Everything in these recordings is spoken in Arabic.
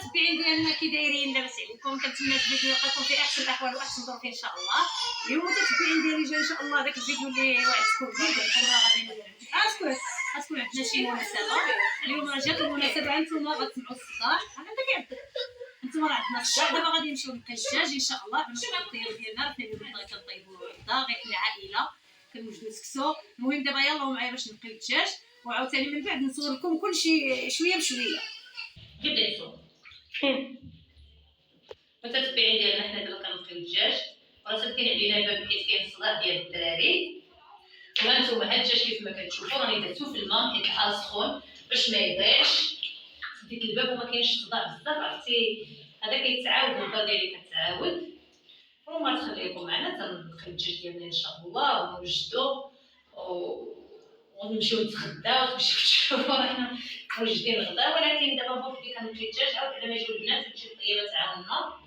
المتابعين ديالنا كي دايرين؟ لاباس عليكم؟ كنتمنى الفيديو يلقاكم في احسن الاحوال واحسن ظروف ان شاء الله. اليوم المتابعين ديالي جا ان شاء الله داك الفيديو اللي وعدتكم به غادي اسكت عندنا شي مناسبه اليوم. راه جات المناسبه، انتما غتسمعوا الصداع. انت كيعطيك انتما راه عندنا الصداع. دابا غادي نمشيو للقى الدجاج ان شاء الله. بنمشيو للطيور ديالنا، حنا اللي كنطيبوا الغدا غير العائله، كنوجدوا سكسو. المهم دابا يلاه معايا باش نقي الدجاج، وعاوتاني من بعد نصور لكم كلشي شويه بشويه. كيبدا يصور متتبعين ديالنا. حنا دابا كنقيو الدجاج، راه ساكنين علينا الباب حيت كاين الصداع ديال الدراري. وهانتوما هاد الدجاج كيف ما كتشوفوا راني درتو في الماء حيت الحال سخون باش ما يضيعش. سديت الباب وما كاينش الصداع بزاف، عرفتي هذا كيتعاود الغدا ديالي كتعاود. وما تخليكم معنا تنقيو الدجاج ديالنا ان شاء الله ونوجدو ونمشيو نتغداو. تمشيو تشوفوا رانا موجدين الغدا. ولكن دابا بوحدي كنقي الدجاج، عاود على ما يجيو البنات وتجي الطيبه تعاوننا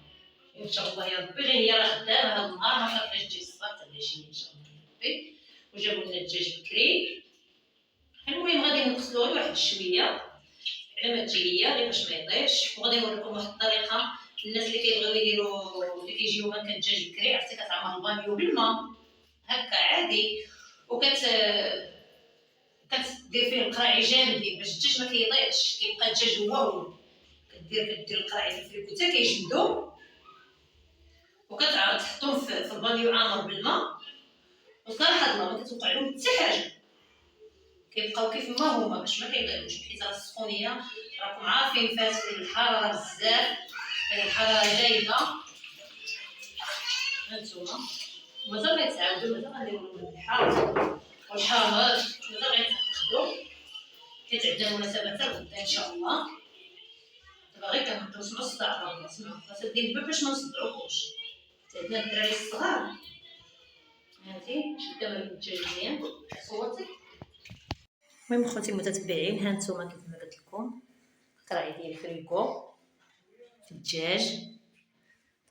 ان شاء الله يا ربي. غير هي راه خدامه هذا النهار، ما خافاش تجي الصباح حتى العشيه ان شاء الله يا ربي. وجابوا لنا الدجاج بكري. المهم غادي نغسلوه واحد شويه على ما تجي ليا غير باش ما يطيش. وغادي نوريكم واحد الطريقه الناس اللي كيبغيو يديروا اللي كيجيو ما كان الدجاج بكري. عرفتي كتعمر الباميو بالماء هكا عادي، كتدير فيه القراعي جامدين باش الدجاج ما كيضيعش، كيبقى الدجاج هو كدير القراعي في الفريكو حتى كيجمدوا، وكتعاود تحطهم في الباميو عامر بالماء. وصراحه الله ما كتوقع لهم حتى حاجه، كيبقاو كيف ما هما باش ما كيضيعوش. حيت راه السخونيه راكم عارفين فات الحراره بزاف، الحراره جايبه. هانتوما مازال غيتعاودوا، مازال غنديروا لهم الحار والحامض، مازال غيتاخدوا حيت عندنا مناسبه حتى الغدا ان شاء الله. دابا غير كنبداو نسمعوا الصداع. راه نسمعوا سادين الباب باش ما نصدعوكمش. عندنا الدراري الصغار هانتي شدوا لك الدجاج مزيان صوتي. المهم خوتي المتتبعين، هانتوما كيف ما قلت لكم القراعي ديال الفريكو في الدجاج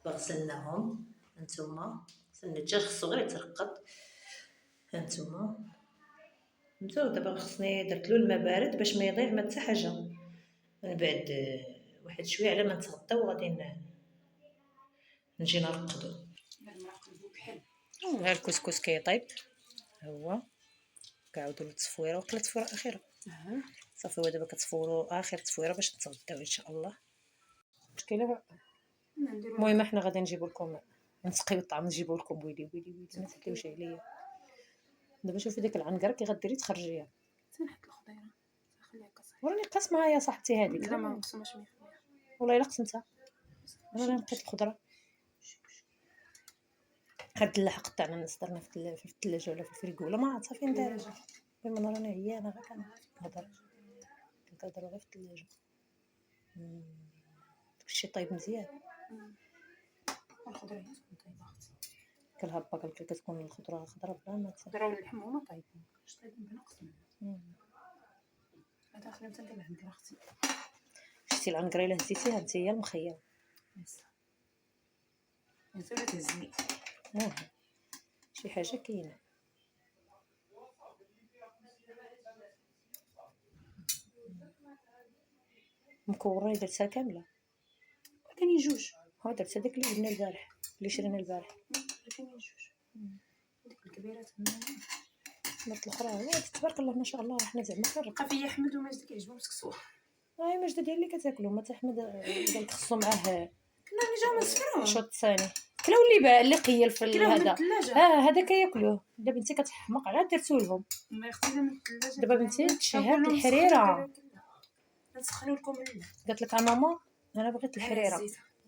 دابا غسلناهم. هانتوما غسلنا الدجاج خصو غير يترقد. هانتوما دابا خصني درتلو الماء بارد باش ما يضيع ما حتى حاجه. من بعد واحد شويه على ما نتغداو غادي نجي نرقدو. ها الكسكس كيطيب ها هو، كنعاودو للتصفيره. وقيلا التصفيره الاخيره صافي. هو دابا كتصفورو اخر تصفيره باش نتغداو ان شاء الله. مشكله. المهم حنا غادي نجيبو لكم نسقيو الطعام، نجيبو لكم ويلي ما تحكيوش عليا. دابا شوفي ديك العنقره كي غديري تخرجيها. تنحط الخضيره خليها قصير. وراني قاسمها يا صاحبتي هذيك. لا ما مقسماش 100%. والله الا قسمتها. انا نقيت الخضره. هاد اللحق تاعنا الناس درنا في الثلاجه ولا في الفريكو ولا ما عرفت صافي ندير. المهم انا راني عيانه غير كنهضر غير في الثلاجه. داكشي طايب مزيان. الخضره هي طايبه اختي. كالهبه قالت لك كتكون الخضره خضره بلا ما الخضره واللحم هما طايبين، واش طايبين بنقص. هذا اخر يوم تندير العنقره اختي. شتي العنقره الا هزيتيها انت هي المخيره. انت ولا تهزني شي حاجه كاينه. مكورة درتها كامله. كاينين جوج. ها درت هذاك اللي جبنا البارح اللي شرينا البارح. كاينين جوج. ديك الكبيره تما مرت الاخرى تبارك الله ما شاء الله. حنا زعما بقى فيا احمد وماجد كيعجبهم السكسوه. ماجد ديال اللي كتاكلو ما احمد قال لك خصو معاه كنا نجاو نسفروه شوط ثاني. كلاو اللي قيل في هذا. هذا كياكلوه. دابا بنتي كتحمق على درتو لهم. ما اختي من الثلاجه. دابا بنتي تشهات الحريره. نسخنوا لكم الماء. قالت لك ماما انا بغيت الحريره.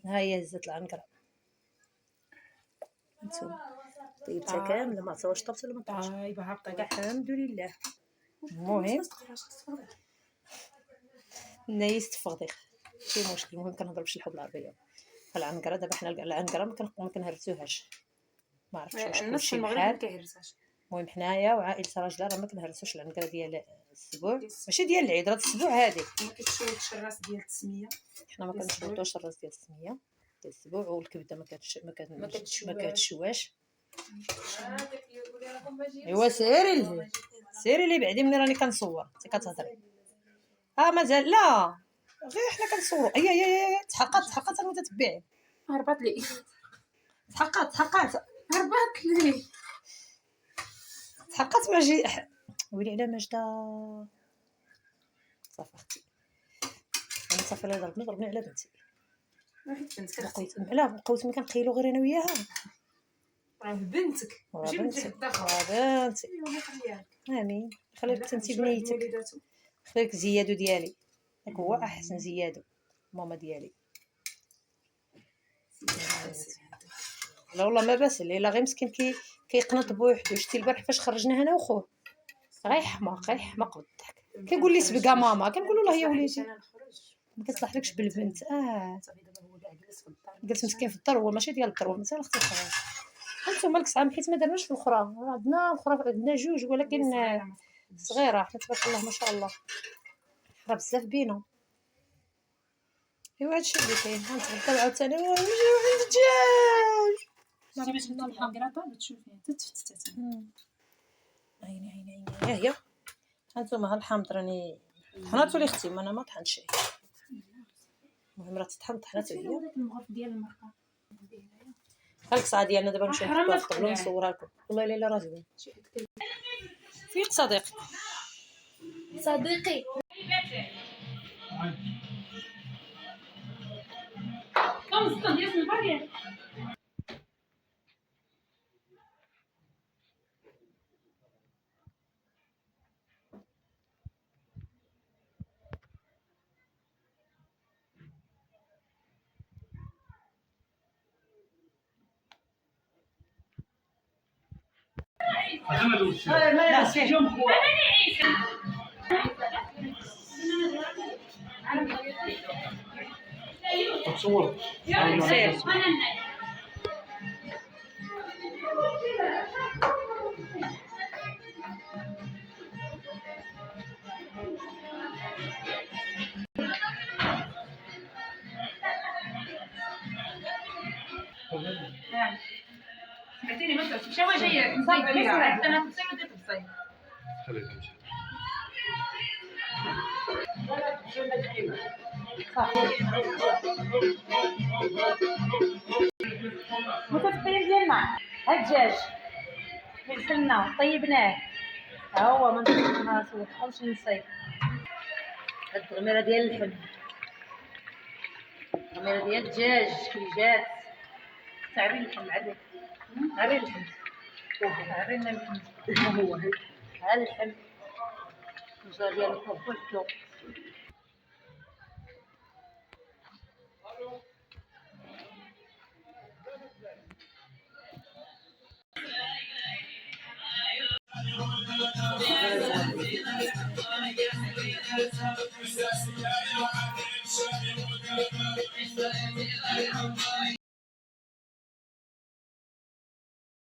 ها هي هزت العنقره. انتوما طيبتها كامله ما عرفتش طابت ولا ما طابتش. طايبه هابطه الحمد لله. المهم نايست فضيخ شي مشكل. المهم كنهضر بشي الحب العربيه. العنقره دابا حنا العنقره ما كنهرسوهاش. ما عرفتش واش الناس في المغرب ما كيهرساش. المهم حنايا وعائله راجله راه ما كنهرسوش العنقره ديال السبوع، ماشي ديال العيد، راه السبوع هذيك. ما كتشوتش الراس ديال التسميه. حنا ما كنشوتوش الراس ديال التسميه ديال السبوع. والكبده ما كتشواش. ايوا سيري اللي بعدي مني راني كنصور انت كتهضري. مازال لا غير حنا كنصوروا. اي تحققت انا تتبعي. هربط لي تحققت هربط لي ماجي ويلي على ماجده. صافي اختي انا صافي لا ضربني على بنتي. بقيت ملي كنقيلو غير انا وياها. راه بنتك ماشي بنتي بنتي امين. خليك انت بنيتك، خليك زيادو ديالي. داك هو احسن زيادو ماما ديالي. لا والله ما باس لي، لا غير مسكين كيقنط بوحدو. شتي البارح فاش خرجنا انا وخوه غير حماق بالضحك. كيقول لي سبقا ماما، كنقول له يا وليدي ما كتصلحلكش بالبنت. جلس مسكين في الدار، هو ماشي ديال الدار، هو مثلا اختي صغيره. انتم مالك سعام حيت ما درناش في الاخرى. عندنا الاخرى عندنا جوج ولكن صغيره حنا تبارك الله ما شاء الله. حرا بزاف بينا. ايوا هادشي اللي كاين. غنتغداو عاوتاني نجيو عند الدجاج. ما باش نطلع الكاميرا تشوفيها تتفتت. عيني ها هي. هانتوما ها الحامض راني طحناتو لي اختي، انا ما طحنتش. المهم راه طحناتو هي. المغرف ديال المرقه خليك الساعه ديالنا دابا نمشيو نحطوها في الطبله ونصورها لكم. والله الا راه زوين. فيك صديقي كم زطن ديال البارية تصور سمعتيني ما تمشي واش جايه نصايب عرفت انا تصيب وديت تصيب خليها تمشي. متفقين ديالنا ها الدجاج غسلناه طيبناه ها هو ما نسوقهمش نصيب. هاد الغميره ديال اللحم، الغميره ديال الدجاج كي جات. تعري اللحم عري اللحم عرينا اللحم. هو ها اللحم الجار ديال الكبوتو.